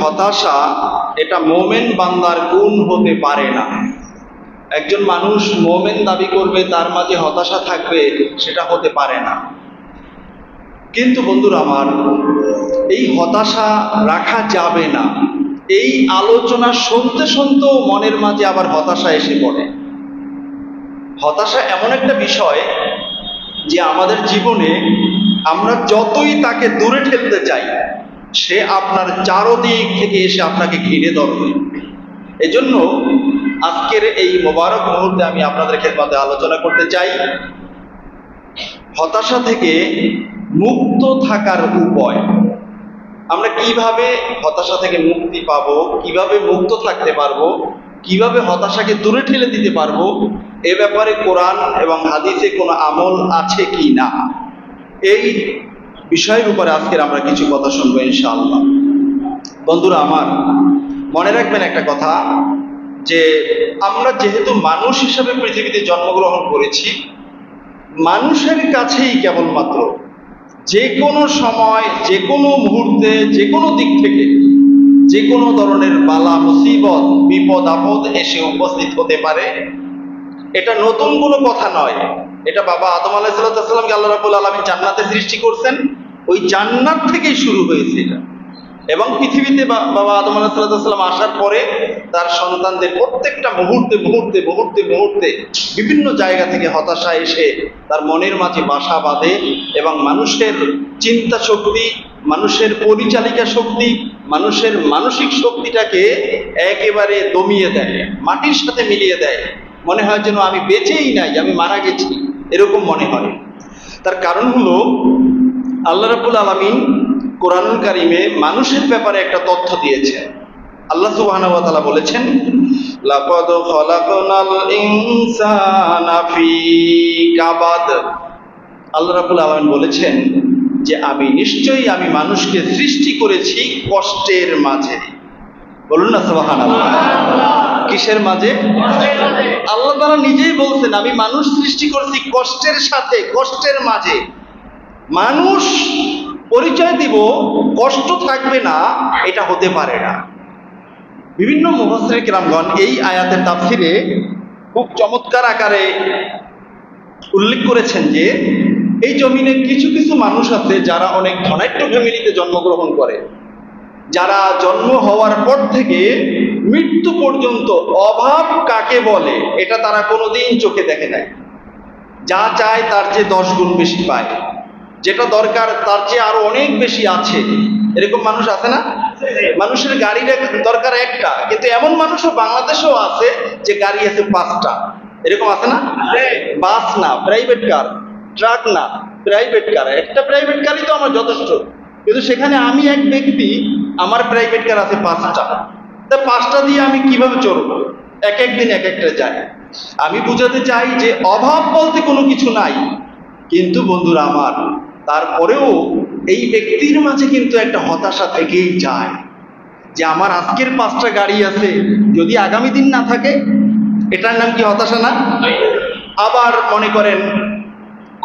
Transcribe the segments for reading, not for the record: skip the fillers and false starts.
হতাশা এটা মোমেন বান্দার গুণ হতে পারে না। একজন মানুষ মোমেন দাবি করবে, তার মাঝে হতাশা থাকবে, সেটা হতে পারে না। কিন্তু বন্ধুরা আমার, এই হতাশা রাখা যাবে না। এই আলোচনা শুনতে শুনতেও মনের মাঝে আবার হতাশা এসে পড়ে। হতাশা এমন একটা বিষয় যে আমাদের জীবনে আমরা যতই তাকে দূরে ঠেলতে চাই, সে আপনার চারদিক থেকে এসে আপনাকে ঘিরে ধরবে। এজন্য আজকের এই মোবারক মুহূর্তে আমি আপনাদের খেদমতে আলোচনা করতে চাই হতাশা থেকে মুক্ত থাকার উপায়। আমরা কিভাবে হতাশা থেকে মুক্তি পাবো, কিভাবে মুক্ত থাকতে পারবো, কিভাবে হতাশাকে দূরে ঠেলে দিতে পারবো, এ ব্যাপারে কোরআন এবং হাদিসে কোনো আমল আছে কি না, এই বিষয়ের উপরে আজকের আমরা কিছু কথা শুনবো ইনশাআল্লাহ। বন্ধুরা আমার, মনে রাখবেন একটা কথা, যে আমরা যেহেতু মানুষ হিসেবে পৃথিবীতে জন্মগ্রহণ করেছি, মানুষের কাছেই কেবলমাত্র যে কোনো সময়, যে কোনো মুহূর্তে, যে কোনো দিক থেকে যে কোনো ধরনের বালা মুসিবত, বিপদ আপদ এসে উপস্থিত হতে পারে। এটা নতুন কোনো কথা নয়। এটা বাবা আদম আলাইহিস সালামকে আল্লাহ রাব্বুল আলামিন জান্নাতে সৃষ্টি করছেন, ওই জান্নাত থেকেই শুরু হয়েছে এটা। এবং পৃথিবীতে বাবা আদম আলাইহিস সালাম আসার পরে তার সন্তানদের প্রত্যেকটা মুহূর্তে মুহূর্তে মুহূর্তে মুহূর্তে বিভিন্ন জায়গা থেকে হতাশা এসে তার মনের মাঝে বাসা বাঁধে এবং মানুষের চিন্তা শক্তি, মানুষের পরিচালিকা শক্তি, মানুষের মানসিক শক্তিটাকে একেবারে দমিয়ে দেয়, মাটির সাথে মিলিয়ে দেয়। মনে হয় যেন আমি বেঁচেই নাই, আমি মারা গেছি, এরকম মনে হয়। তার কারণ হলো আল্লাহ রাব্বুল আলামিন কোরআনুল কারীমে মানুষের ব্যাপারে একটা তথ্য দিয়েছে। আল্লাহ সুবহানাহু ওয়া তাআলা বলেছেন, লাকাদ খালাকনাল ইনসানা ফি কাবাদ। আল্লাহ রাব্বুল আলামিন বলেছেন যে আমি নিশ্চয়ই আমি মানুষকে সৃষ্টি করেছি কষ্টের মাঝে। বলুন না সুবহানাল্লাহ। কিসের মাঝে? আল্লাহ তাআলা নিজেই বলছেন আমি মানুষ সৃষ্টি করেছি কষ্টের সাথে, কষ্টের মাঝে। মানুষ পরিচয় দিব কষ্ট থাকবে না, এটা হতে পারে না। বিভিন্ন মুফাসসির কিরামগণ এই আয়াতের তাফসিরে খুব চমৎকার আকারে উল্লেখ করেছেন যে এই জমিনে কিছু কিছু মানুষ আছে যারা অনেক ধনাঢ্য ফ্যামিলিতে জন্মগ্রহণ করে, যারা জন্ম হওয়ার পর থেকে মৃত্যু পর্যন্ত অভাব কাকে বলে এটা তারা কোনোদিন চোখে দেখে নাই। যা চায় তার চেয়ে 10 গুণ বেশি পায়, যেটা দরকার তার চেয়ে আরো অনেক বেশি আছে। এরকম মানুষ আছে না? মানুষের গাড়ির দরকার একটা, কিন্তু এমন মানুষও বাংলাদেশেও আছে যে গাড়ি আছে 5টা। এরকম আছে না? বাস না, প্রাইভেট কার, ট্রাক না, প্রাইভেট কার। একটা প্রাইভেট কারই তো আমার যথেষ্ট, কিন্তু সেখানে আমি এক ব্যক্তি, আমার প্রাইভেট কার আছে 5টা। তা 5টা দিয়ে আমি কিভাবে চলবো? এক এক দিন এক একটা যায়। আমি বুঝাতে চাই যে অভাব বলতে কোনো কিছু নাই, কিন্তু বন্ধুরা আমার, তারপরেও এই ব্যক্তির মাঝে কিন্তু একটা হতাশা থেকেই যায় যে আমার আজকের 5টা গাড়ি আছে, যদি আগামী দিন না থাকে, এটার নাম কি হতাশা না? আবার মনে করেন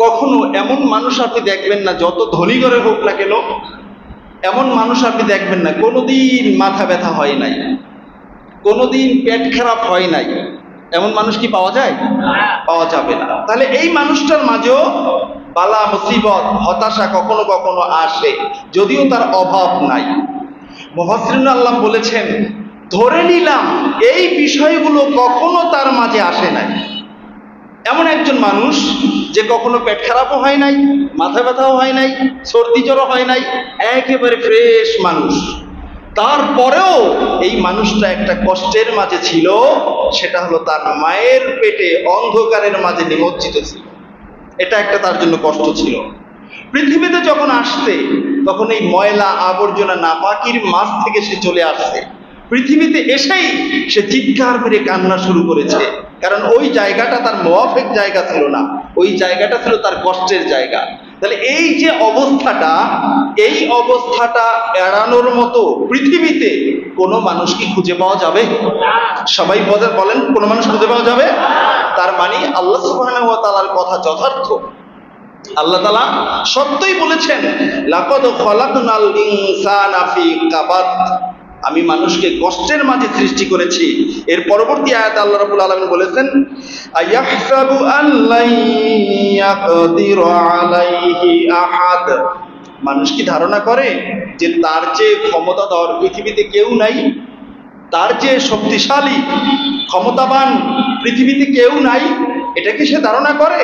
কখনো এমন মানুষ আপনি দেখবেন না, যত ধনী ঘরে হোক না কেন, এমন মানুষ আপনি দেখবেন না কোনোদিন মাথা ব্যথা হয় নাই, কোনোদিন পেট খারাপ হয় নাই। এমন মানুষ কি পাওয়া যায়? পাওয়া যাবে না। তাহলে এই মানুষটার মাঝেও বালা মুসিবত, হতাশা কখনো কখনো আসে, যদিও তার অভাব নাই। মুফাসসিরুন আল্লাহ বলেছেন, ধরে নিলাম এই বিষয়গুলো কখনো তার মাঝে আসে নাই। এমন একজন মানুষ যে কখনো পেট খারাপও হয় নাই, মাথা ব্যথাও হয় নাই, সর্দি জ্বরও হয় নাই, একেবারে ফ্রেশ মানুষ। তারপরেও এই মানুষটা একটা কষ্টের মাঝে ছিল, সেটা হলো তার মায়ের পেটে অন্ধকারের মাঝে নিমজ্জিত ছিল। এটা একটা তার জন্য কষ্ট ছিল। পৃথিবীতে যখন আসছে তখন এই ময়লা আবর্জনা নাপাকির মাঝ থেকে সে চলে আসছে। পৃথিবীতে এসেই সে চিৎকার মেরে কান্না শুরু করেছে, কারণ ওই জায়গাটা তার মুওয়াফিক জায়গা ছিল না, ওই জায়গাটা ছিল তার কষ্টের জায়গা। তাহলে এই যে অবস্থাটা, এই অবস্থাটা এড়ানোর মতো পৃথিবীতে কোনো মানুষ কি খুঁজে পাওয়া যাবে? সবাই বলেন, কোনো মানুষ খুঁজে পাওয়া যাবে? তার মানে আল্লাহ সুবহানাহু ওয়া তাআলার কথা যথার্থ। আল্লাহ তাআলা সত্যই বলেছেন, লাকাদ খালাকনাল ইনসানা ফি কাবাদ। আমি মানুষকে কষ্টের মাঝে সৃষ্টি করেছি। এর পরবর্তী আয়াতে আল্লাহ রাব্বুল আলামিন বলেছেন, আয়াহসাবু আল্লা ইয়াকদিরু আলাইহি আহাদ। মানুষ কি ধারণা করে যে তার যে ক্ষমতাধর পৃথিবীতে কেউ নাই, তার যে শক্তিশালী ক্ষমতাবান পৃথিবীতে কেউ নাই? এটা কি সে ধারণা করে?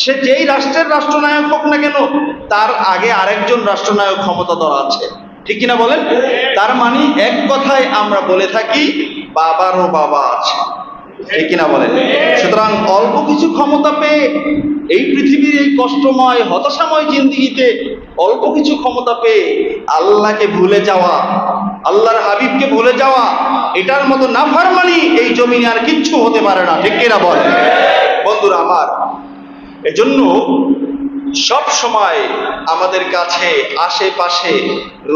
সে যেই রাষ্ট্রের রাষ্ট্রনায়ক হোক না কেন, তার আগে আরেকজন রাষ্ট্রনায়ক ক্ষমতাধর আছে, ঠিক কিনা বলেন? তার মানে এক কথায় আমরা বলে থাকি বাবারও বাবা আছে, ঠিক কিনা বলেন? সুতরাং অল্প কিছু ক্ষমতা পেয়ে এই পৃথিবীর এই কষ্টময় হতাশাময় জিন্দেগিতে অল্প কিছু ক্ষমতা পেয়ে আল্লাহকে ভুলে যাওয়া, আল্লাহর হাবিবকে ভুলে যাওয়া, এটার মতো নাফরমানি এই জমিনে আর কিচ্ছু হতে পারে না, ঠিক কিনা বলেন? বন্ধুরা আমার, এজন্য সব সময় আমাদের কাছে আশেপাশে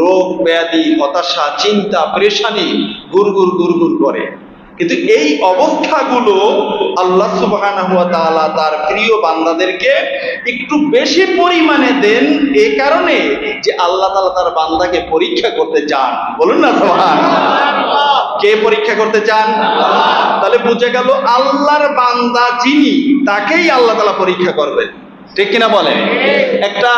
রোগ ব্যাধি, হতাশা, চিন্তা, পেরেশানি গুড়গুড় গুড়গুড় করে, কিন্তু এই অবস্থাগুলো আল্লাহ সুবহানাহু ওয়া তাআলা তার প্রিয় বান্দাদেরকে একটু বেশি পরিমাণে দেন, এই কারণে যে আল্লাহ তাআলা তার বান্দাকে পরীক্ষা করতে চান। বলুন না সুবহানাল্লাহ। কে পরীক্ষা করতে চান? তাহলে বুঝে গেল আল্লাহর বান্দা যিনি, তাকেই আল্লাহ তাআলা পরীক্ষা করবেন, ঠিক কিনা বলেন? একটা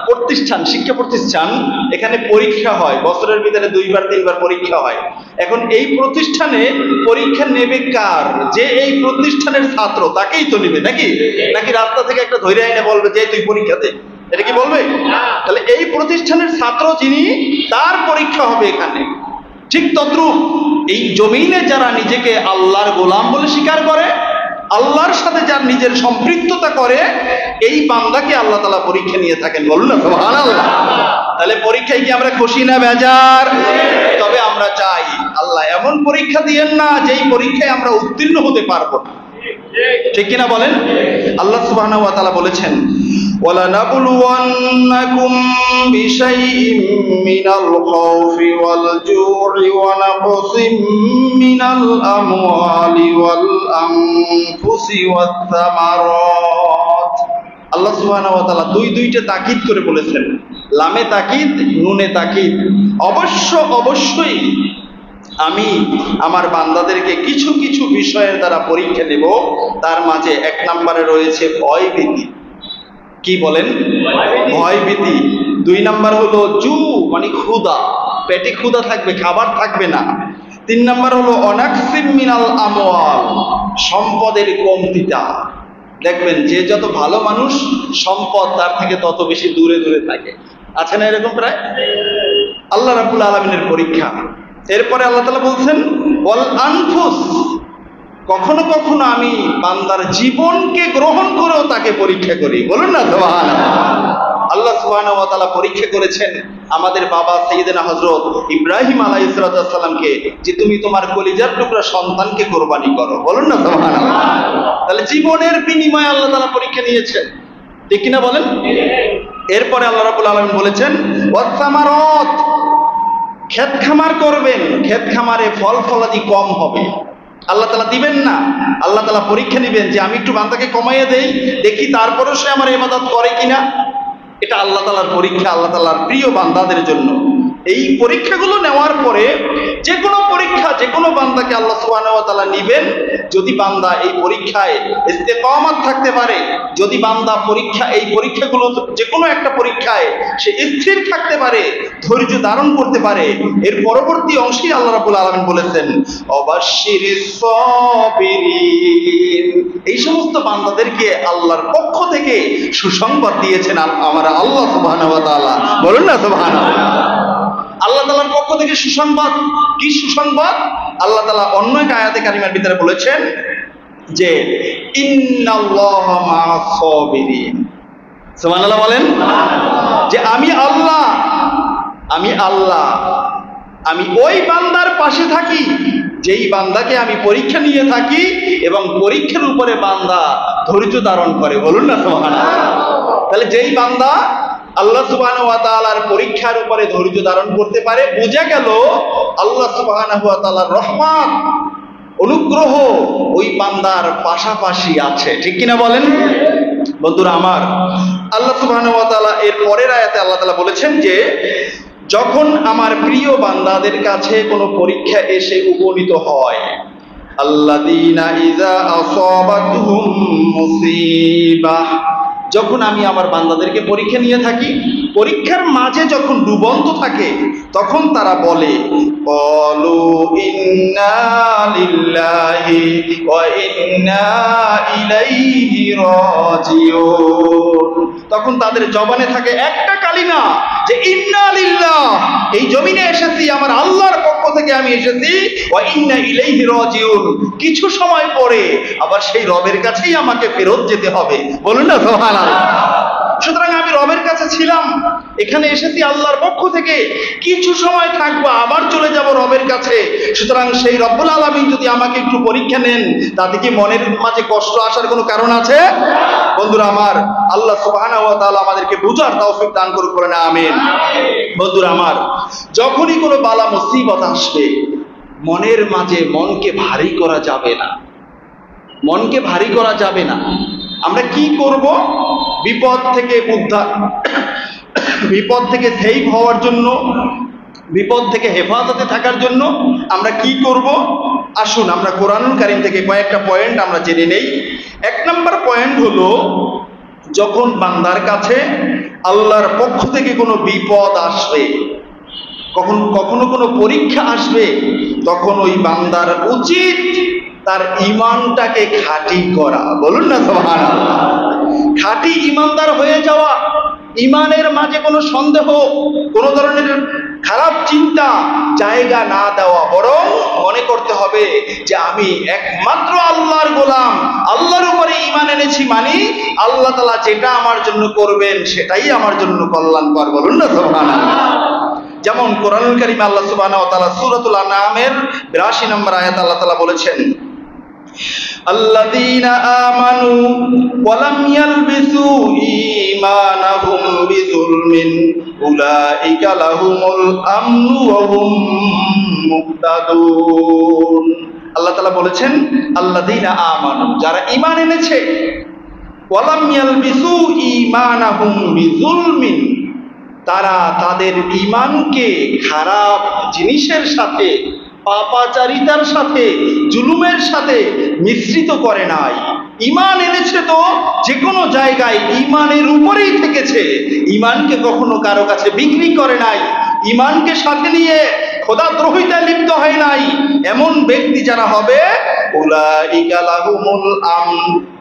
প্রতিষ্ঠান, শিক্ষা প্রতিষ্ঠান, এখানে পরীক্ষা হয়, বছরের ভিতরে 2বার 3বার পরীক্ষা হয়। এখন এই প্রতিষ্ঠানে পরীক্ষা নেবে কার? যে এই প্রতিষ্ঠানের ছাত্র, তাকেই তো নেবে, নাকি? নাকি রাস্তা থেকে একটা ধৈর্য এনে বলবে যে তুই পরীক্ষা দে, এটা কি বলবে? তাহলে এই প্রতিষ্ঠানের ছাত্র যিনি, তার পরীক্ষা হবে এখানে। ঠিক তদ্রূপ এই জমিনে যারা নিজেকে আল্লাহর গোলাম বলে স্বীকার করে, আল্লাহর সাথে যার নিজের সম্পৃক্ততা করে, এই বান্দাকে আল্লাহ তাআলা পরীক্ষা নিয়ে থাকেন। বলুন না সুবহানাল্লাহ। তাহলে পরীক্ষায় কি আমরা খুশি না বেজার? তবে আমরা চাই আল্লাহ এমন পরীক্ষা দিয়েন না যেই পরীক্ষায় আমরা উত্তীর্ণ হতে পারবো না, ঠিক কিনা বলেন? আল্লাহ সুবহানাহু ওয়া তাআলা বলেছেন, ওয়ালা নাবলুওয়ান্নাকুম বিশাইইম মিনাল খাউফি ওয়াল জু'i ওয়া নাকসিম মিনাল আমওয়ালি ওয়াল আনফুসি ওয়াত সামারাত। আল্লাহ সুবহানাহু ওয়া তাআলা দুইটা তাকিদ করে বলেছেন, লামে তাকিদ, নুনে তাকিদ। অবশ্যই আমি আমার বান্দাদেরকে কিছু কিছু বিষয়ের দ্বারা পরীক্ষা নেব। তার মাঝে 1 নম্বরে রয়েছে ভয় ভীতি। কি বলেন? ভয় ভীতি। 2 নম্বর হলো জু, মানে ক্ষুধা, পেটে ক্ষুধা থাকবে, খাবার থাকবে না। 3 নম্বর হলো অনাকসিম মিনাল আমওয়াল, সম্পদের কমতিটা। দেখবেন যে যত ভালো মানুষ, সম্পদ তার থেকে তত বেশি দূরে দূরে থাকে, আছে না এরকম? প্রায় আল্লাহ রাব্বুল আলামিনের পরীক্ষা। এরপরে আল্লাহ তাআলা বলছেন ওয়াল আনফুস, কখনো কখনো আমি বান্দার জীবনকে গ্রহণ করেও তাকে পরীক্ষা করি। বলুন না সুবহানাল্লাহ। আল্লাহ সুবহানাহু ওয়া তাআলা পরীক্ষা করেছেন আমাদের বাবা সাইয়েদনা হযরত ইব্রাহিম আলাইহিস সালামকে, যে তুমি তোমার কলিজার টুকরা সন্তানকে কুরবানি করো। বলুন না সুবহানাল্লাহ। তাহলে জীবনের বিনিময়ে আল্লাহ তাআলা পরীক্ষা নিয়েছেন, ঠিক কিনা বলেন? এরপরে আল্লাহ রাব্বুল আলামিন বলেছেন ওয়াস সামারাত, ক্ষেত খামার করবেন, ক্ষেত খামারে ফল ফলাদি কম হবে, আল্লাহ তাআলা দিবেন না। আল্লাহ তাআলা পরীক্ষা নেবেন যে আমি একটু বান্দাকে কমাইয়ে দেই, দেখি তারপরেও সে আমার ইবাদত করে কিনা। এটা আল্লাহ তাআলার পরীক্ষা, আল্লাহ তাআলার প্রিয় বান্দাদের জন্য। এই পরীক্ষাগুলো নেওয়ার পরে যে কোনো পরীক্ষা, যে কোনো বান্দাকে আল্লাহ সুবহানাহু ওয়া তাআলা নিবেন। যদি বান্দা এই পরীক্ষায় ইস্তেকামাত থাকতে পারে, যদি বান্দা এই পরীক্ষাগুলো যে কোনো একটা পরীক্ষায় সে স্থির থাকতে পারে, ধৈর্য ধারণ করতে পারে, এর পরবর্তী অংশে আল্লাহ রাব্বুল আলামিন বলেছেন অবাশশিরিস সাবিরিন। এই সমস্ত বান্দাদেরকে আল্লাহর পক্ষ থেকে সুসংবাদ দিয়েছেন আমার আল্লাহ সুবহানাহু ওয়া তাআলা। বলুন না সুবহানাল্লাহ। আল্লাহ তাআলার পক্ষ থেকে সুসংবাদ। কি সুসংবাদ? আল্লাহ তাআলা অন্য এক আয়াতে কারিমার ভিতরে বলেছেন যে ইন্নাল্লাহা মা'আস সাবিরিন। সুবহানাল্লাহ বলেন। যে আমি আল্লাহ আমি ওই বান্দার পাশে থাকি যেই বান্দাকে আমি পরীক্ষা নিয়ে থাকি, এবং পরীক্ষার উপরে বান্দা ধৈর্য ধারণ করে। বলুন না সুবহানাল্লাহ। তাহলে যেই বান্দা আল্লাহ সুবহানাহু ওয়া তাআলার পরীক্ষার উপরে ধৈর্য ধারণ করতে পারে, বোঝা গেল আল্লাহ সুবহানাহু ওয়া তাআলার রহমত, অনুগ্রহ ওই বান্দার পাশাপাশি আছে, ঠিক কিনা বলেন? বন্ধুরা আমার, আল্লাহ সুবহানাহু ওয়া তাআলা এর পরের আয়াতে আল্লাহ তাআলা বলেছেন যে যখন আমার প্রিয় বান্দাদের কাছে কোনো পরীক্ষা এসে উপনীত হয়, আল্লাযীনা ইযা আসাবাতহুম মুসিবাহ, যখন আমি আমার বান্দাদেরকে পরীক্ষা নিয়ে থাকি, পরীক্ষার মাঝে যখন ডুবন্ত থাকে, তখন তারা বলে ক্বালু ইন্না লিল্লাহি ওয়া ইন্না ইলাইহি রাজিউন। তখন তাদের জবানে থাকে একটা কালিমা, যে ইন্না লিল্লাহ, এই জমিনে এসেছি আমার আল্লাহর পক্ষ থেকে আমি এসেছি, ওয়া ইন্না ইলাইহি রাজিউন, কিছু সময় পরে আবার সেই রবের কাছেই আমাকে ফেরত যেতে হবে। বলুন না সুবহানাল্লাহ। সুতরাং আমি রবের কাছে ছিলাম, এখানে এসেছি আল্লাহর পক্ষ থেকে, কিছু সময় থাকবো আবার চলে যাব রবের কাছে। সুতরাং সেই রব্বুল আলামিন যদি আমাকে একটু পরীক্ষা নেন, তাতে কি মনের মাঝে কষ্ট আসার কোনো কারণ আছে? বন্ধুরা আমার, আল্লাহ সুবহানাহু ওয়া তাআলা আমাদেরকে বুঝার তৌফিক দান করুক, বলেন আমিন। বন্ধুরা আমার, যখনই কোনো বালা মুসিবত আসবে, মনের মাঝে মনকে ভারী করা যাবে না, মনকে ভারী করা যাবে না। আমরা কি করব? বিপদ থেকে উদ্ধার, বিপদ থেকে সেভ হওয়ার জন্য, বিপদ থেকে হেফাজতে থাকার জন্য আমরা কি করব? আসুন আমরা কোরআনুল কারীম থেকে কয়েকটা পয়েন্ট আমরা জেনে নেই। 1 নম্বর পয়েন্ট হলো, যখন বান্দার কাছে আল্লাহর পক্ষ থেকে কোনো বিপদ আসবে, কখনো কোনো পরীক্ষা আসবে, তখন ওই বান্দার উচিত তার ঈমানটাকে খাঁটি করা। বলুন না সুবহানাল্লাহ। খাঁটি ঈমানদার হয়ে যাওয়া, ঈমানের মাঝে কোনো সন্দেহ, কোনো ধরনের খারাপ চিন্তা জায়গা না দেওয়া, বরং মনে করতে হবে যে আমি একমাত্র আল্লাহর গোলাম, আল্লাহর উপরে ঈমান এনেছি, মানে আল্লাহ তাআলা যেটা আমার জন্য করবেন সেটাই আমার জন্য কল্যাণকর। বলুন না সুবহানাল্লাহ। যেমন কোরআনুল কারীমে আল্লাহ সুবহানাহু ওয়া তাআলা সূরাতুল আনআমের 82 নম্বর আয়াত আল্লাহ তাআলা বলেছেন, আল্লাযীনা আমানু ওয়া লাম ইয়ালবিসু ঈমানাহুম বিযুলমিন উলাইকা লাহুমুল আমনু ওয়া হুম মুহতাদুন। আল্লাহ তাআলা বলেছেন, আল্লাযীনা আমানু, যারা ঈমান এনেছে, ওয়া লাম ইয়ালবিসু ঈমানাহুম বিযুলমিন, তারা তাদের ঈমানকে খারাপ জিনিসের সাথে, পাপাচারিতার সাথে, জুলুমের সাথে মিশ্রিত করে নাই। ঈমান এনেছে তো যে কোনো জায়গায় ঈমানের উপরেই থেকেছে, ঈমানকে কখনো কারো কাছে বিক্রি করে নাই, ঈমানকে সাথে নিয়ে খোদাদ্রোহিতায় লিপ্ত হয় নাই। এমন ব্যক্তি যারা হবে, উলাইকা লাহুমুল আমন,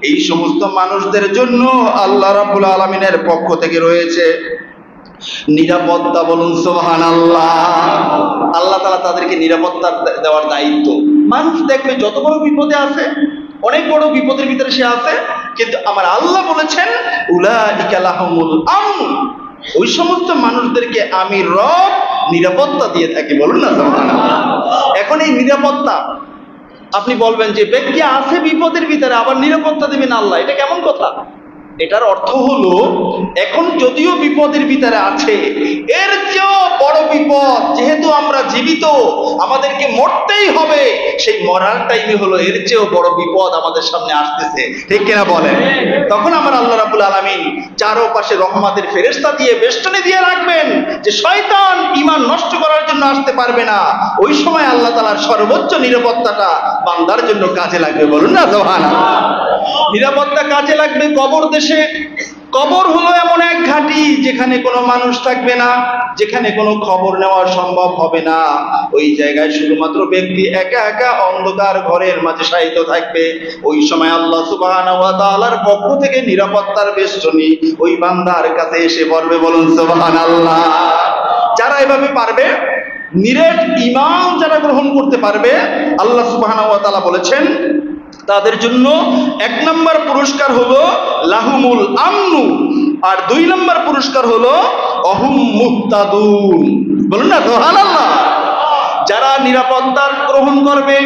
এই সমস্ত মানুষদের জন্য আল্লাহ রাব্বুল আলামিনের পক্ষ থেকে রয়েছে নিরাপত্তা। বলুন সুবহানাল্লাহ। আল্লাহ তাআলা তাদেরকে নিরাপত্তা দেওয়ার দায়িত্ব। মানুষ দেখবে যত বড় বিপদে আছে, অনেক বড় বিপদের ভিতরে সে আছে, কিন্তু আমার আল্লাহ বলেছেন উলাইকা লাহুমুল আমন, ওই সমস্ত মানুষদেরকে আমি রব নিরাপত্তা দিয়ে থাকি। বলুন না সুবহানাল্লাহ। এখন এই নিরাপত্তা, আপনি বলবেন যে ব্যক্তি আছে বিপদের ভিতরে, আবার নিরাপত্তা দেবেন আল্লাহ, এটা কেমন কথা? এটার অর্থ হলো, এখন যদিও বিপদের ভিতরে আছে, এর চেয়েও বড় বিপদ, যেহেতু আমরা জীবিত, আমাদেরকে মরতেই হবে, সেই মরার টাইমে হলো এর চেয়েও বড় বিপদ আমাদের সামনে আসতেছে। ঠিক কিনা বলেন? তখন আমার আল্লাহ রাব্বুল আলামিন চারপাশে রহমতের ফেরেশতা দিয়ে বেষ্টনী দিয়ে রাখবেন, যে শয়তান ঈমান নষ্ট করার জন্য আসতে পারবে না। ওই সময় আল্লাহ তাআলার সর্বোচ্চ নিরাপত্তাটা বান্দার জন্য কাজে লাগবে। বলুন না সুবহানাল্লাহ। নিরাপত্তা কাজে লাগবে কবর দেশে। কবর হলো এমন এক ঘাঁটি, যেখানে কোনো মানুষ থাকবে না, যেখানে কোনো খবর নেওয়া সম্ভব হবে না। ওই জায়গায় শুধুমাত্র ব্যক্তি একা একা অন্ধকার ঘরের মাঝে শায়িত থাকবে। ওই সময় আল্লাহ সুবহানাহু ওয়া তাআলার পক্ষ থেকে নিরাপত্তার বেষ্টনী ওই বান্দার কাছে এসে পড়বে। বলুন সুবহানাল্লাহ। যারা এভাবে পারবে, নিরেট ঈমান যারা গ্রহণ করতে পারবে, আল্লাহ সুবহানাহু ওয়া তাআলা বলেছেন তাদের জন্য 1 নম্বর পুরস্কার হলো লাহুমুল আমনু, আর 2 নম্বর পুরস্কার হলো অহুম মুহতাদুন। বলুন না সুবহানাল্লাহ। যারা নিরাপত্তা গ্রহণ করবে,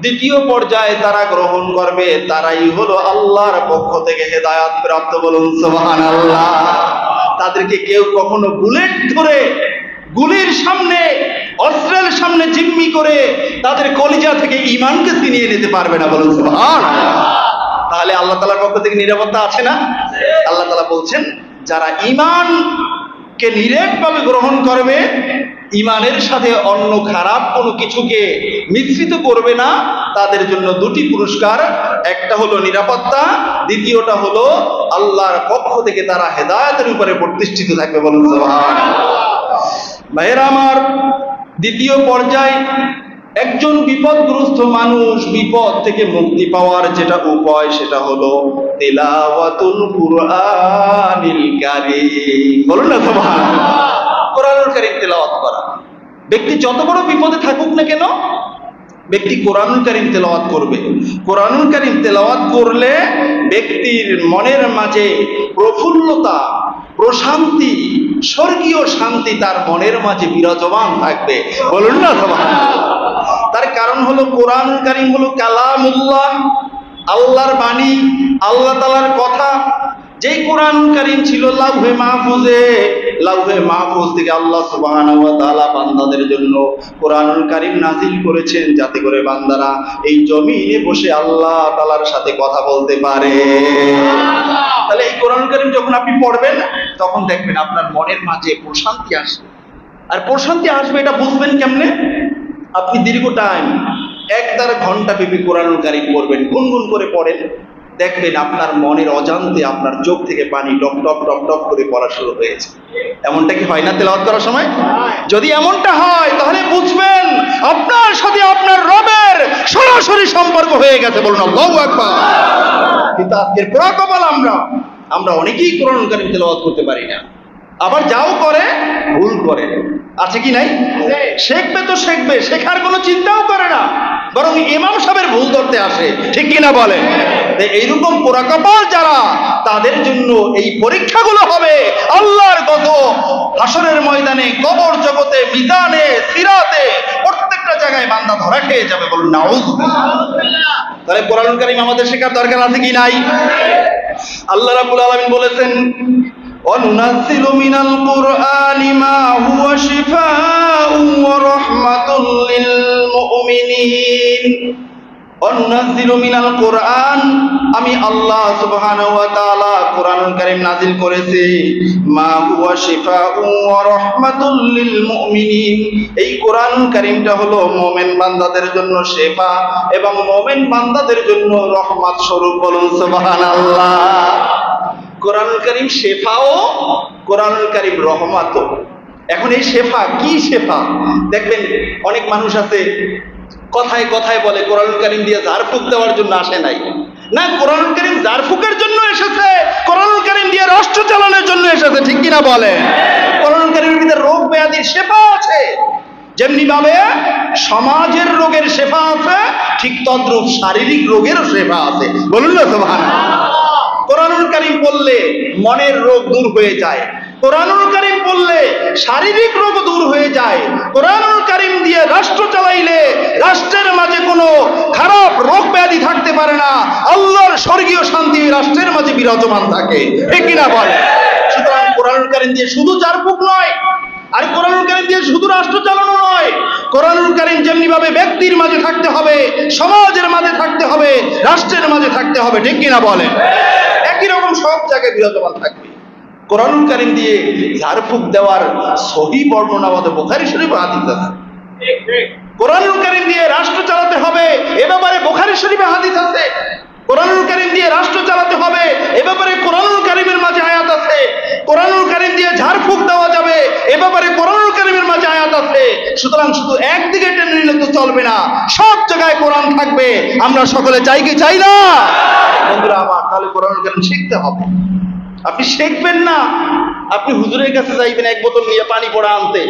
দ্বিতীয় পর্যায়ে তারা গ্রহণ করবে, তারাই হলো আল্লাহর পক্ষ থেকে হেদায়েত প্রাপ্ত। বলুন সুবহানাল্লাহ। তাদেরকে কেউ কখনো বুলেট ধরে, গুলির সামনে, অস্ত্রের সামনে জিম্মি করে তাদের কলিজা থেকে ঈমানকে ছিনিয়ে নিতে পারবে না। বলুন সুবহানাল্লাহ। তাহলে আল্লাহ তাআলার পক্ষ থেকে নিরাপত্তা আছে না? আল্লাহ তাআলা বলছেন, যারা ঈমান কে নিরেটভাবে গ্রহণ করবে, ইমানের সাথে অন্য খারাপ কোনো কিছুকে মিশ্রিত করবে না, তাদের জন্য দুটি পুরস্কার। একটা হলো নিরাপত্তা, দ্বিতীয়টা হলো আল্লাহর পক্ষ থেকে তারা হেদায়েতের উপরে প্রতিষ্ঠিত থাকবে। বলুন সুবহানাল্লাহ। ভাইয়েরা আমার, দ্বিতীয় পর্যায়ে একজন বিপদগ্রস্ত মানুষ বিপদ থেকে মুক্তি পাওয়ার যেটা উপায়, সেটা হলো তিলাওয়াতুল কুরআনিল কারীম। বলুন না সুবহানাল্লাহ। কোরআনুল কারীম তেলাওয়াত করা। ব্যক্তি যত বড় বিপদে থাকুক না কেন, ব্যক্তি কোরআনুল কারীম তেলাওয়াত করবে। কোরআনুল কারীম তেলাওয়াত করলে ব্যক্তির মনের মাঝে প্রফুল্লতা, প্রশান্তি, স্বর্গীয় শান্তি তার মনের মাঝে বিরাজমান থাকবে। বলুন না সুবহানাল্লাহ। তার কারণ হলো কোরআনুল কারীম হলো কালামুল্লাহ, আল্লাহর বাণী, আল্লাহ তাআলার কথা। যেই কোরআনুল কারীম ছিল লাউহে মাহফুজে, লাউহে মাহফুজ থেকে আল্লাহ সুবহানাহু ওয়া তাআলা বান্দাদের জন্য কোরআনুল কারীম নাযিল করেছেন, যাতে করে বান্দারা এই জমিনে বসে আল্লাহ তাআলার সাথে কথা বলতে পারে। তাহলে এই কোরআনুল কারীম যখন আপনি পড়বেন, তখন দেখবেন আপনার মনের মাঝে প্রশান্তি আসবে। আর প্রশান্তি আসবে এটা বুঝবেন কেমনে? আপনি দীর্ঘ টাইম 1-1.5 ঘন্টা ব্যাপী কোরআনুল কারীম পড়বেন, গুনগুন করে পড়েন, দেখবেন আপনার মনের অজান্তে আপনার চোখ থেকে পানি টপ টপ টপ টপ করে পড়া শুরু হয়েছে। এমনটা কি হয় না তেলাওয়াত করার সময়? যদি এমনটা হয় তাহলে বুঝবেন আপনার সাথে আপনার রবের সরাসরি সম্পর্ক হয়ে গেছে। বলুন আল্লাহু আকবার। কিন্তু আজকের পোড়া কপাল আমরা অনেকেই কোরআনুল কারীম তেলাওয়াত করতে পারি না, আবার যাও করে ভুল করে। আছে কি নাই? শিখবে তো শিখবে, শেখার কোনো চিন্তাও করে না, বরং ইমাম সাহেবের ভুল ধরতে আসে। ঠিক কিনা বলেন? এইরকম পোড়া কপাল যারা, তাদের জন্য এই পরীক্ষাগুলো হবে আল্লাহর গত হাসরের ময়দানে, কবর জগতে, মিজানে, সিরাতে, প্রত্যেকটা জায়গায় বান্দা ধরা খেয়ে যাবে। বলুন নাউযুবিল্লাহ। তাহলে কোরআনুল কারীম আমাদের শেখার দরকার আছে কি নাই? আল্লাহ রাব্বুল আলামিন বলেছেন, وَنُنَزِّلُ مِنَ الْقُرْآنِ مَا هُوَ شِفَاءٌ وَرَحْمَةٌ لِّلْمُؤْمِنِينَ। وَنُنَزِّلُ مِنَ الْقُرْآنِ, আমি আল্লাহ সুবহানাহু ওয়া তাআলা কোরআনুল কারীম নাযিল করেছি, মা হুয়া শিফাউন ওয়া রাহমাতুল লিল মুমিনিন। এই কোরআনুল কারীমটা হলো মুমিন বান্দাদের জন্য শিফা এবং মুমিন বান্দাদের জন্য রহমত স্বরূপ। বলুন সুবহানাল্লাহ। কোরআনুল কারীম শেফাও, কোরআনুল কারীম রহমাতও। এখন এই শেফা কি শেফা? দেখবেন অনেক মানুষ আছে কথায় কথায় বলে কোরআনুল কারীম দিয়ে ঝাড়ফুঁক দেওয়ার জন্য আসে নাই। না, কোরআনুল কারীম ঝাড়ফুঁকের জন্য এসেছে, কোরআনুল কারীম দিয়ে রাষ্ট্র চালানোর জন্য এসেছে। ঠিক কিনা বলে? কোরআনুল কারীমের ভিতরে রোগ ব্যাধির শেফা আছে। যেমনি ভাবে সমাজের রোগের শেফা আছে, ঠিক তদ্রূপ শারীরিক রোগেরও শেফা আছে। বলুন না সুবহানাল্লাহ। কোরআনুল কারীম পড়লে মনের রোগ দূর হয়ে যায়, কোরআনুল কারীম পড়লে শারীরিক রোগ দূর হয়ে যায়। কোরআনুল কারীম দিয়ে রাষ্ট্র চালাইলে রাষ্ট্রের মাঝে কোনো খারাপ রোগ ব্যাধি থাকতে পারে না, আল্লাহর স্বর্গীয় শান্তি রাষ্ট্রের মাঝে বিরাজমান থাকে। ঠিক কিনা বলে? সুতরাং কোরআনুল কারীম দিয়ে শুধু ঝাড়ফুঁক নয়, আর কোরআনুল কারীম দিয়ে শুধু রাষ্ট্র চালানো নয়, কোরআনুল কারীম যেমনি ভাবে ব্যক্তির মাঝে থাকতে হবে, সমাজের মাঝে থাকতে হবে, রাষ্ট্রের মাঝে থাকতে হবে। ঠিক কিনা বলে? একই রকম সব জায়গায় বিরাজমান থাকবে। কোরআনুল কারীম দিয়ে ঝাড়ফুঁক দেওয়ার সহিহ বর্ণনা আমাদের বুখারী শরীফে হাদিস আছে। কোরআনুল কারীম দিয়ে রাষ্ট্র চালাতে হবে, এ ব্যাপারে বুখারী শরীফে হাদিস আছে। কোরআনুল কারীম দিয়ে রাষ্ট্র চালাতে হবে, এ ব্যাপারে কোরআনুল কারীমের মাঝে আয়াত আছে। কোরআনুল কারীম দিয়ে ঝাড়ফুঁক দেওয়া যাবে, এ ব্যাপারে কোরআনুল কারীমের মাঝে আয়াত আছে। সুতরাং শুধু একদিকে টেনে নিলে তো চলবে না, সব জায়গায় কোরআন থাকবে। আমরা সকলে চাই কি চাই না? বন্ধুরা আমার, তাহলে কোরআনুল কারীম শিখতে হবে। আপনি শিখবেন না, আপনি হুজুরের কাছে যাইবেন এক বোতল নিয়ে পানি পড়া আনতে,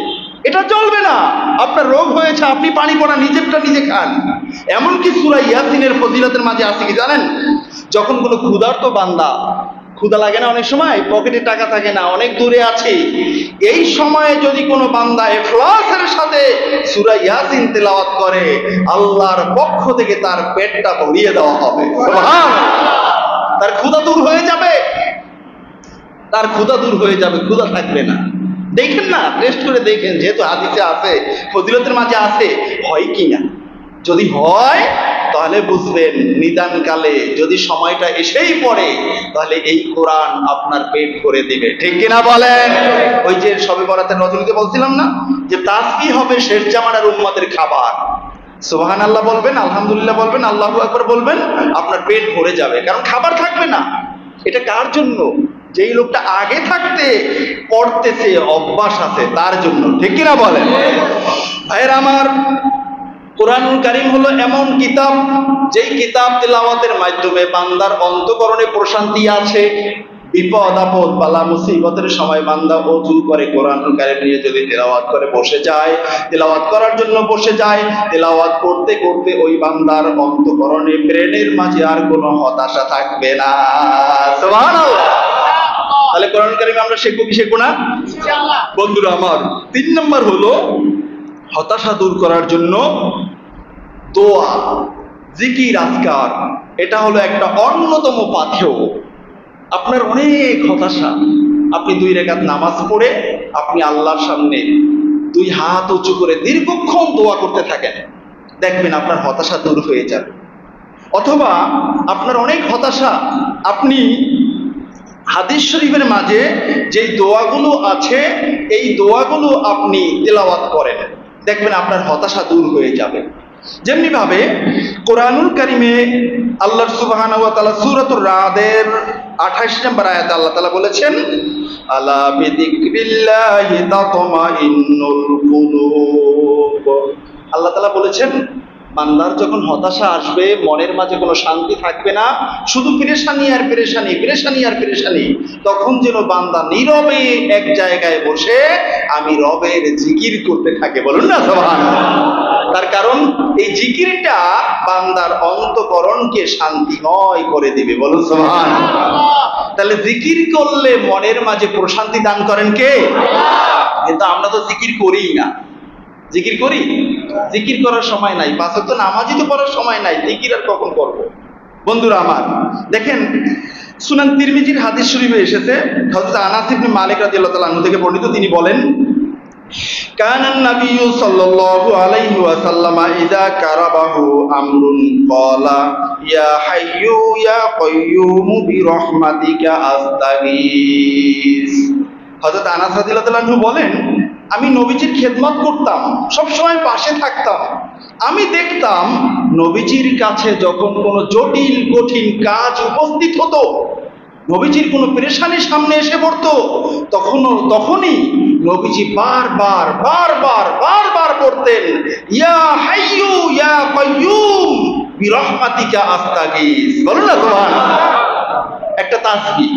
এটা চলবে না। আপনার রোগ হয়েছে, আপনি পানি পড়া নিজেরটা নিজে খান। এমনকি সূরা ইয়াসিনের ফজিলতের মাঝে আছে কি জানেন? যখন কোনো ক্ষুধার্ত বান্দা, ক্ষুধা লাগে না অনেক সময়, পকেটে টাকা থাকে না, অনেক দূরে আছে, এই সময়ে যদি কোনো বান্দা ইখলাসের সাথে সূরা ইয়াসিন তেলাওয়াত করে, আল্লাহর পক্ষ থেকে তার পেটটা ভরিয়ে দেওয়া হবে। সুবহানাল্লাহ। তার ক্ষুধা দূর হয়ে যাবে, তার ক্ষুধা দূর হয়ে যাবে, ক্ষুধা থাকবে না। দেখেন না, টেস্ট করে দেখেন, যেহেতু হাদিসে আছে, ফজিলতের মাঝে আছে, হয় কি না। যদি হয় তাহলে বুঝবেন নিদানকালে যদি সময়টা এসেই পড়ে তাহলে এই কোরআন আপনার পেট ভরে দিবে, ঠিক কিনা বলেন? ওই যে সবে বরাতের রজনীতে বলছিলাম না যে তাসবিহ হবে শেষ জামানার উম্মতের খাবার। সুবহানাল্লাহ বলবেন, আলহামদুলিল্লাহ বলবেন, আল্লাহু আকবার বলবেন, আপনার পেট ভরে যাবে, কারণ খাবার থাকবে না। এটা কার জন্য? যেই লোকটা আগে থাকতে পড়তেছে, অভ্যাস আছে, তার জন্য, ঠিক কিনা বলেন? ভাইয়েরা আমার, কোরআনুল কারীম হলো এমন কিতাব, যেই কিতাব তেলাওয়াতের মাধ্যমে বান্দার অন্তঃকরণে প্রশান্তি আছে। বিপদ আপদ বালা মুসিবতের সময় বান্দা ওযু করে কোরআনুল কারীম নিয়ে যদি তেলাওয়াত করে বসে যায়, তেলাওয়াত করার জন্য বসে যায়, তেলাওয়াত করতে করতে ওই বান্দার অন্তঃকরণে, ব্রেনের মাঝে আর কোনো হতাশা থাকবে না। সুবহানাল্লাহ। তাহলে কোরআনুল কারীম আমরা শিখবো কি শিখবো না? ইনশাআল্লাহ। বন্ধুরা আমার, 3 নম্বর হলো হতাশা দূর করার জন্য দোয়া, জিকির, আজকার। এটা হলো একটা অন্যতম পাথেয়। আপনার অনেক হতাশা, আপনি 2 রাকাত নামাজ পড়ে আপনি আল্লাহর সামনে 2 হাত উঁচু করে দীর্ঘক্ষণ দোয়া করতে থাকেন, দেখবেন আপনার হতাশা দূর হয়ে যাবে। অথবা আপনার অনেক হতাশা, আপনি হাদিস শরীফের মাঝে যেই দোয়াগুলো আছে এই দোয়াগুলো আপনি তেলাওয়াত করেন, দেখবেন আপনার হতাশা দূর হয়ে যাবে। যেমনি ভাবে কোরআনুল কারীমে আল্লাহ সুবহানাহু ওয়া তাআলা সূরাতুর রাদের 28 নম্বর আয়াতে আল্লাহ তাআলা বলেছেন, আলা বিযিকরিল্লাহি তাতমাইন্নুল কুলুব। আল্লাহ তাআলা বলেছেন, বান্দার যখন হতাশা আসবে, মনের মাঝে কোনো শান্তি থাকবে না, শুধু পেরেশানি আর পেরেশানি, পেরেশানি আর পেরেশানি, তখন যেন বান্দা নীরবে এক জায়গায় বসে আমি রবের জিকির করতে থাকে। বলুন না সুবহানাল্লাহ। তার কারণ এই জিকিরটা বান্দার অন্তঃকরণকে শান্তিময় করে দিবে। বলুন সুবহানাল্লাহ। তাহলে জিকির করলে মনের মাঝে প্রশান্তি দান করেন কে? কিন্তু আমরা তো জিকির করিই না। জিকির করি? জিকির করার সময় নাই, 5 ওয়াক্ত নামাজই তো পড়ার সময় নাই, জিকির আর কখন করব? বন্ধুরা আমার, দেখেন সুনান তিরমিজির হাদিস শরীফে এসেছে, হযরত আনাস ইবনে মালিক রাদিয়াল্লাহু তাআলা আনহু থেকে বর্ণিত, তিনি বলেন, কানান নাবিয়্যু সাল্লাল্লাহু আলাইহি ওয়াসাল্লাম ইযা কারাবাহু আমরুন ক্বালা ইয়া হাইয়্যু ইয়া কাইয়্যুম বিরহমাতিকা আস্তাগীস। হযরত আনাস রাদিয়াল্লাহু তাআলা আনহু বলেন, আমি নবীজির খেদমত করতাম, সবসময় পাশে থাকতাম। আমি দেখতাম নবীজির কাছে যখন কোনো জটিল কঠিন কাজ উপস্থিত হতো, নবীজির কোনো পেরেশানির সামনে এসে পড়তো, তখনই নবীজি বারবার বারবার বারবার পড়তেন, ইয়া হাইয়্যু ইয়া কাইয়্যুম বিরহমাতিকা আস্তাগীস। বলুন না সুবহানাল্লাহ। একটা তাসবিহ,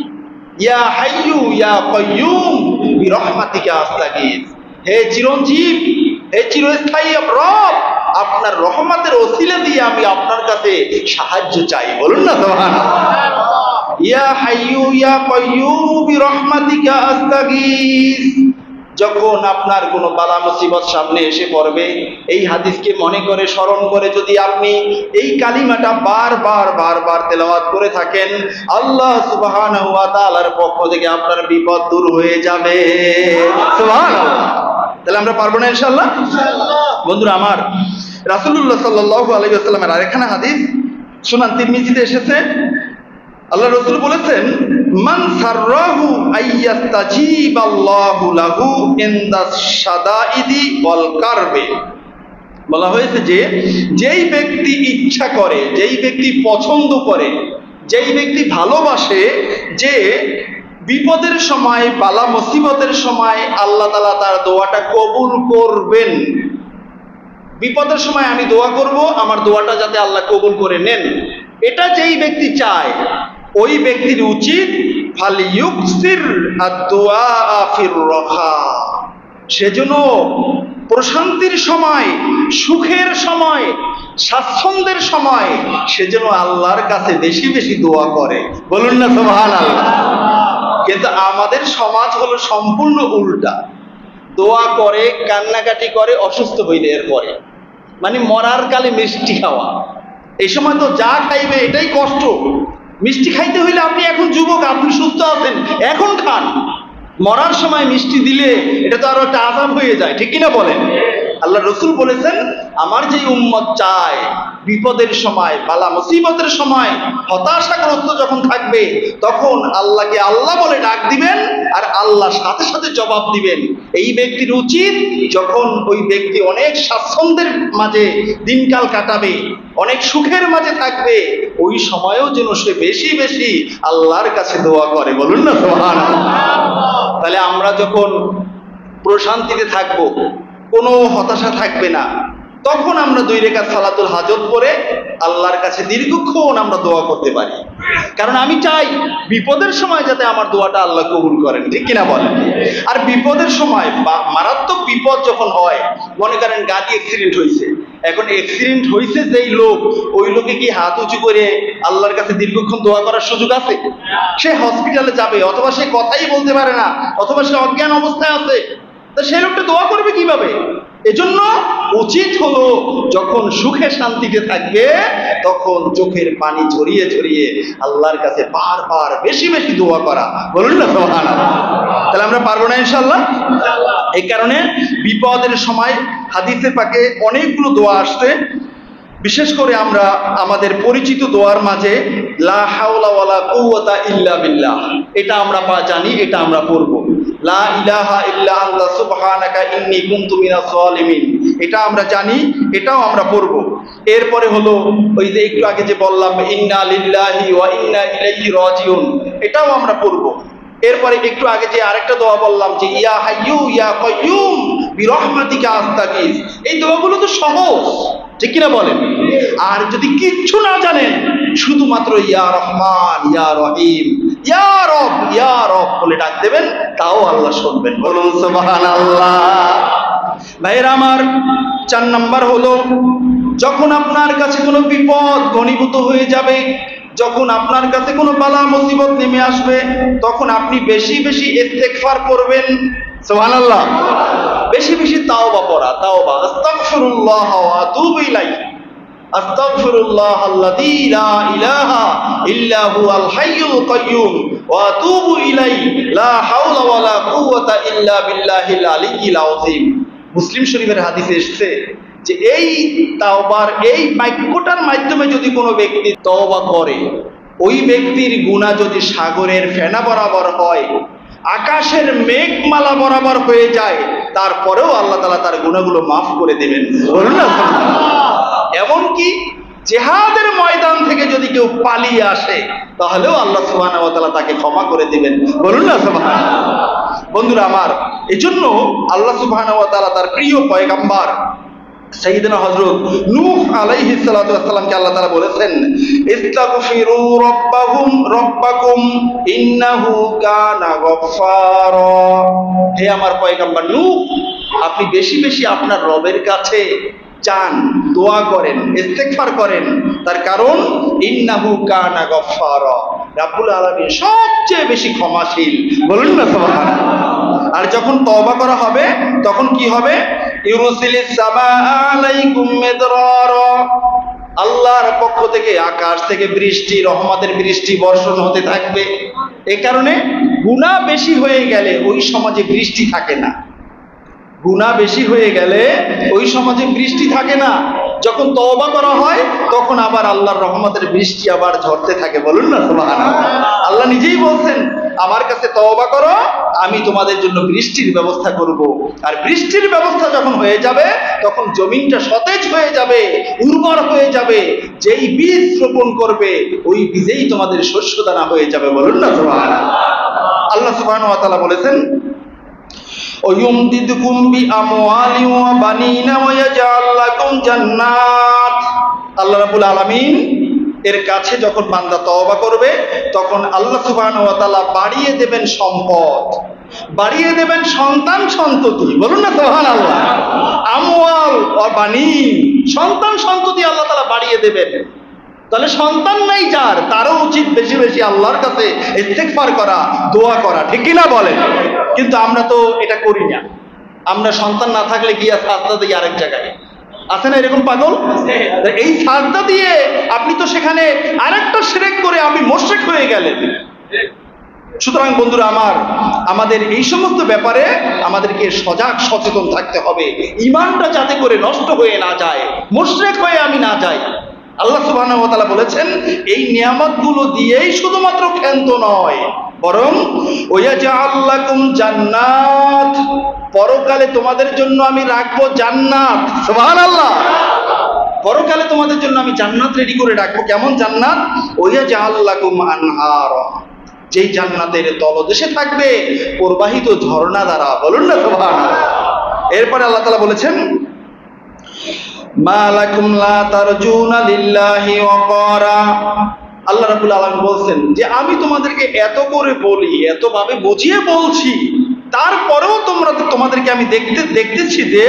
ইয়া হাইয়্যু ইয়া কাইয়্যুম বিরহমাতিকা আস্তাগীস। হে চিরঞ্জীব, হে চিরস্থায়ী রব, আপনার রহমতের ওসিলা দিয়ে আমি আপনার কাছে সাহায্য চাই। বলুন না সুবহানাল্লাহ। ইয়া হাইয়্যু ইয়া কাইয়্যুম বিরহমাতিকা আস্তাগীস। যখন আপনার কোনো বালা মুসিবত সামনে এসে পড়বে, এই হাদিসকে মনে করে স্মরণ করে যদি আপনি এই কালিমাটা বারবার বারবার তেলাওয়াত করে থাকেন, আল্লাহ সুবহানাহু ওয়া তাআলার পক্ষ থেকে আপনার বিপদ দূর হয়ে যাবে। সুবহানাল্লাহ। তাহলে আমরা পারবো না ইনশাআল্লাহ? ইনশাআল্লাহ। বন্ধুরা আমার, রাসূলুল্লাহ সাল্লাল্লাহু আলাইহি ওয়াসাল্লামের আরেকখানা হাদিস সুনান তিরমিজিতে এসেছে, আল্লাহ রাসূল বলেছেন, মান সাররাহু আইয়াস্তাজিবাল্লাহু লাহু ইনদাস শাদাইদি ওয়াল কারবে। বলা হয়েছে যে যেই ব্যক্তি ইচ্ছা করে, যেই ব্যক্তি পছন্দ করে, যেই ব্যক্তি ভালোবাসে যে বিপদের সময়, বালা মুসিবতের সময় আল্লাহ তাআলা তার দোয়াটা কবুল করবেন। বিপদের সময় আমি দোয়া করব, আমার দোয়াটা যাতে আল্লাহ কবুল করে নেন, এটা যেই ব্যক্তি চায়, ওই ব্যক্তির উচিত ফালিয়ুকসির আদ-দুআ ফির রাখা। সেজন্য প্রশান্তির সময়, সুখের সময়, স্বাচ্ছন্দ্যের সময় সেজন্য আল্লাহর কাছে বেশি বেশি দোয়া করে। বলুন না সুবহানাল্লাহ। কিন্তু আমাদের সমাজ হলো সম্পূর্ণ উল্টা। দোয়া করে, কান্নাকাটি করে, অসুস্থ হইলে এরপরে, মানে মরার কালে মিষ্টি খাওয়া। এই সময় তো যা খাইবে এটাই কষ্ট। মিষ্টি খাইতে হইলে আপনি এখন যুবক, আপনি সুস্থ আছেন, এখন খান। মরার সময় মিষ্টি দিলে এটা তো আরো একটা আযাব হয়ে যায়, ঠিক কিনা বলেন? আল্লাহ রসুল বলেছেন, আমার যে উম্মত চায় বিপদের সময়, বালা মুসিবতের সময়, হতাশাগ্রস্ত যখন থাকবে, তখন আল্লাহকে আল্লাহ বলে ডাক দিবেন আর আল্লাহ সাথে সাথে জবাব দিবেন। এই ব্যক্তির উচিত যখন ওই ব্যক্তি অনেক স্বাচ্ছন্দ্যের মাঝে দিনকাল কাটাবে, অনেক সুখের মাঝে থাকবে, ওই সময়ও যেন সে বেশি বেশি আল্লাহর কাছে দোয়া করে। বলুন না সুবহানাল্লাহ। তাহলে আমরা যখন প্রশান্তিতে থাকবো, কোনো হতাশা থাকবে না, তখন আমরা 2 রাকাত সালাতুল হাজত পড়ে আল্লাহর কাছে দীর্ঘক্ষণ আমরা দোয়া করতে পারি। কারণ আমি চাই বিপদের সময় যাতে আমার দোয়াটা আল্লাহ কবুল করেন, ঠিক কিনা বলেন? আর বিপদের সময় বা মারাত্মক বিপদ যখন হয়, মনে করেন গাড়ি অ্যাক্সিডেন্ট হয়েছে, এখন অ্যাক্সিডেন্ট হয়েছে যেই লোক, ওই লোকে কি হাত উঁচু করে আল্লাহর কাছে দীর্ঘক্ষণ দোয়া করার সুযোগ আছে? সে হসপিটালে যাবে, অথবা সে কথাই বলতে পারে না, অথবা সে অজ্ঞান অবস্থায় আছে, তা সেই লোকটা দোয়া করবে কিভাবে? এজন্য উচিত হলো যখন সুখে শান্তিতে থাকবে, তখন চোখের পানি ঝরিয়ে ঝরিয়ে আল্লাহর কাছে বারবার বেশি বেশি দোয়া করা। বলুন না সুবহানাল্লাহ। তাহলে আমরা পারবো না ইনশাআল্লাহ? এই কারণে বিপদের সময় হাদিসে পাকে অনেকগুলো দোয়া আসছে। বিশেষ করে আমরা আমাদের পরিচিত দোয়ার মাঝে লা হাওলা ওয়ালা কুওয়াতা ইল্লা বিল্লাহ, এটা আমরা জানি, এটা আমরা পড়ব। লা ইলাহা ইল্লা আনতা সুবহানাকা ইন্নী কুনতু মিনাজ জালিমিন, এটা আমরা জানি, এটাও আমরা পড়ব। এরপরে হলো ওই যে একটু আগে যে বললাম ইন্না লিল্লাহি ওয়া ইন্না ইলাইহি রাজিউন, এটাও আমরা পড়ব। এরপরে একটু আগে যে আরেকটা দোয়া বললাম যে ইয়া হাইয়ু ইয়া কাইয়ুম বিরহমাতিকা আস্তাগীস, এই দোয়াগুলো তো সহজ, ঠিক কিনা বলেন? আর যদি কিচ্ছু না জানেন, শুধুমাত্র ইয়া রহমান ইয়া রহিম ইয়া রব বলে ডাক দেবেন, তাও আল্লাহ শুনবেন। বলুন সুবহানাল্লাহ। ভাইরা আমার, 4 নাম্বার হলো যখন আপনার কাছে কোনো বিপদ ঘনীভূত হয়ে যাবে, যখন আপনার কাছে কোনো বালা মুসিবত নেমে আসবে, তখন আপনি বেশি বেশি ইস্তেগফার করবেন। সুবহানাল্লাহ। বেশি বেশি তাওবা পড়া, তাওবা, আস্তাগফিরুল্লাহ ওয়া আতুবু ইলাইহি, আস্তাগফিরুল্লাহ আল্লাযী লা ইলাহা ইল্লা হুয়াল হাইয়ুল কাইয়্যুম ওয়া আতুবু ইলাইহি লা হাওলা ওয়ালা কুওয়াতা ইল্লা বিল্লাহিল আলিয়্যিল আযীম। মুসলিম শরীফের হাদিসে এসেছে যে এই তাওবার এই বাক্যটার মাধ্যমে যদি কোনো ব্যক্তি তওবা করে, ওই ব্যক্তির গুনাহ যদি সাগরের ফেনা বরাবর হয়, আকাশের মেঘমালা বরাবর হয়ে যায়, তারপরেও আল্লাহ তাআলা তার গুনাহগুলো মাফ করে দেবেন। বলুন না। এমনকি জিহাদের ময়দান থেকে যদি কেউ পালিয়ে আসে, তাহলেও আল্লাহ সুবহানাহু ওয়া তাআলা তাকে ক্ষমা করে দিবেন। বলুন না সুবহানাল্লাহ। বন্ধুরা আমার, এজন্য আল্লাহ সুবহানাহু ওয়া তাআলা তার প্রিয় পয়গম্বর সাইয়েদনা হযরত নূহ আলাইহিস সালাতু ওয়াস সালামকে আল্লাহ তাআলা বলেছেন, ইস্তাগফিরু রাব্বাকুম ইন্নাহু কানা গফফারা। হে আমার পয়গম্বর নূহ, আপনি বেশি বেশি আপনার রবের কাছে চান, দোয়া করেন, ইস্তেগফার করেন। তার কারণ ইন্নাহু কানা গফফারা, রাব্বুল আলামিন সবচেয়ে বেশি ক্ষমাশীল। বলুন না সুবহানাল্লাহ। আর যখন তওবা করা হবে, তখন কি হবে? ইউরসিলিস সামাআ আলাইকুম মিদরারা, আল্লাহর পক্ষ থেকে আকাশ থেকে বৃষ্টি, রহমতের বৃষ্টি বর্ষণ হতে থাকবে। এই কারণে গুনাহ বেশি হয়ে গেলে ওই সমাজে বৃষ্টি থাকে না। গুনাহ বেশি হয়ে গেলে ওই সমাজে বৃষ্টি থাকে না। যখন তওবা করা হয়, তখন আবার আল্লাহর রহমতের বৃষ্টি আবার ঝরতে থাকে। বলুন না সুবহানাল্লাহ। আল্লাহ নিজেই বলছেন, আমার কাছে তওবা করো, আমি তোমাদের জন্য বৃষ্টির ব্যবস্থা করব। আর বৃষ্টির ব্যবস্থা যখন হয়ে যাবে, তখন জমিনটা সতেজ হয়ে যাবে, উর্বর হয়ে যাবে। যেই বীজ রোপণ করবে, ওই বীজেই তোমাদের শস্য দানা হয়ে যাবে। বলুন না সুবহানাল্লাহ। আল্লাহ সুবহানাহু ওয়া তাআলা বলেছেন, ওয়ুমদিদকুম বিআমওয়ালি ওয়া বানিনা ওয়া ইয়াজআল লাকুম জান্নাত। আল্লাহ রাব্বুল আলামিন এর কাছে যখন বান্দা তওবা করবে, তখন আল্লাহ সুবহানাহু ওয়া তাআলা বাড়িয়ে দেবেন সম্পদ, বাড়িয়ে দেবেন সন্তান সন্ততি। বলুন না সুবহানাল্লাহ। আমওয়াল ওয়া বানিন, সন্তান সন্ততি আল্লাহ তাআলা বাড়িয়ে দেবেন। তাহলে সন্তান নাই যার, তারও উচিত বেশি বেশি আল্লাহর কাছে ইস্তেগফার করা, দোয়া করা, ঠিক কিনা বলেন? কিন্তু আমরা তো এটা করি না। আমরা সন্তান না থাকলে গিয়া সাজদা দিই আরেক জায়গায়, আছে না এরকম পাগল? এই সাজদা দিয়ে আপনি তো সেখানে আরেকটা শিরক করে আপনি মুশরিক হয়ে গেলেন। সুতরাং বন্ধুরা আমার, আমাদের এই সমস্ত ব্যাপারে আমাদেরকে সজাগ সচেতন থাকতে হবে, ঈমানটা যাতে করে নষ্ট হয়ে না যায়, মুশরিক হয়ে আমি না যাই। আল্লাহ সুবহানাহু ওয়া তাআলা বলেছেন, এই নিয়ামতগুলো দিয়েই শুধুমাত্র ক্ষান্ত নয়, বরং ওয়াজআল লাকুম জান্নাত, পরকালে তোমাদের জন্য আমি রাখবো জান্নাত। সুবহানাল্লাহ। পরকালে তোমাদের জন্য আমি জান্নাত রেডি করে রাখবো। কেমন জান্নাত? ওয়াজআল লাকুম আনহার, যেই জান্নাতের তলদেশে থাকবে প্রবাহিত ঝর্ণা দ্বারা। বলুন না সুবহানাল্লাহ। এরপরে আল্লাহ তাআলা বলেছেন, মা লাকুম লা তারজুনা লিল্লাহি ওয়াকারা। আল্লাহ রাব্বুল আলামিন বলছেন যে আমি তোমাদেরকে এত করে বলি, এতভাবে বুঝিয়ে বলছি, তারপরেও তোমাদেরকে আমি দেখতেছি যে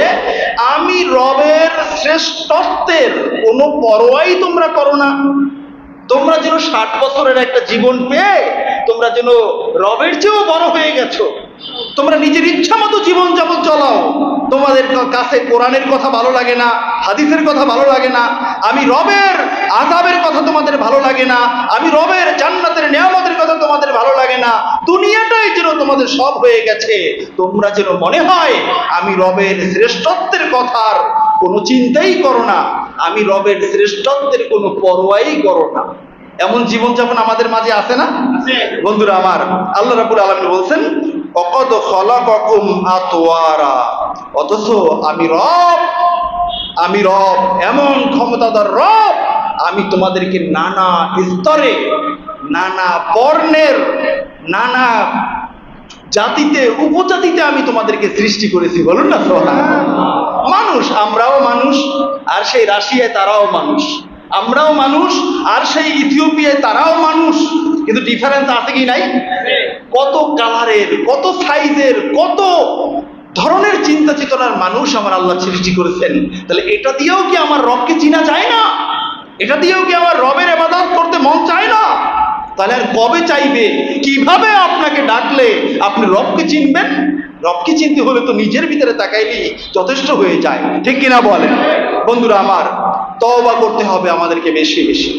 আমি রবের শ্রেষ্ঠত্বের কোনো পরোয়াই তোমরা করো না। তোমরা যেন 60 বছরের একটা জীবন পেয়ে তোমরা যেন রবের চেয়েও বড় হয়ে গেছো। তোমরা নিজের ইচ্ছা মতো জীবন যাপন চালাও। তোমাদের কাছে কোরআনের কথা ভালো লাগে না, হাদিসের কথা ভালো লাগে না, আমি রবের আযাবের কথা তোমাদের ভালো লাগে না, আমি রবের জান্নাতের নিয়ামতের কথা তোমাদের ভালো লাগে না। দুনিয়াটাই যেন তোমাদের সব হয়ে গেছে। তোমরা যেন মনে হয় আমি রবের শ্রেষ্ঠত্বের কথার কোনো চিন্তাই করো না, আমি রবের শ্রেষ্ঠত্বের কোনো পরোয়াই করো না। এমন জীবনযাপন আমাদের মাঝে আছে না বন্ধুরা আমার? আল্লাহ রাব্বুল আলামিন বলছেন, ওয়াকাদ খালাকাকুম আতওয়ারা, অথচ আমি রব এমন ক্ষমতাধর রব, আমি তোমাদেরকে নানা স্তরে, নানা বর্ণের, নানা জাতিতে, উপজাতিতে আমি তোমাদেরকে সৃষ্টি করেছি। বলুন না সুবহানাল্লাহ। মানুষ, আমরাও মানুষ, আর সেই রাশিয়ায় তারাও মানুষ, আমরাও মানুষ, আর সেই ইথিওপিয়ায় তারাও মানুষ, কিন্তু ডিফারেন্স আছে কি নাই? কত কালারের, কত সাইজের, কত ধরনের চিন্তা চেতনার মানুষ আমার আল্লাহ সৃষ্টি করেছেন। তাহলে এটা দিয়েও কি আমার রবকে চিনা যায় না? এটা দিয়েও কি আমার রবের ইবাদত করতে মন চায় না? তাহলে আর কবে চাইবে? কিভাবে আপনাকে ডাকলে আপনি রবকে চিনবেন? রবকে চিনতে হলে তো নিজের ভিতরে তাকাইলেই যথেষ্ট হয়ে যায়, ঠিক কিনা বলেন? বন্ধুরা আমার, তওবা করতে হবে আমাদেরকে বেশি বেশি।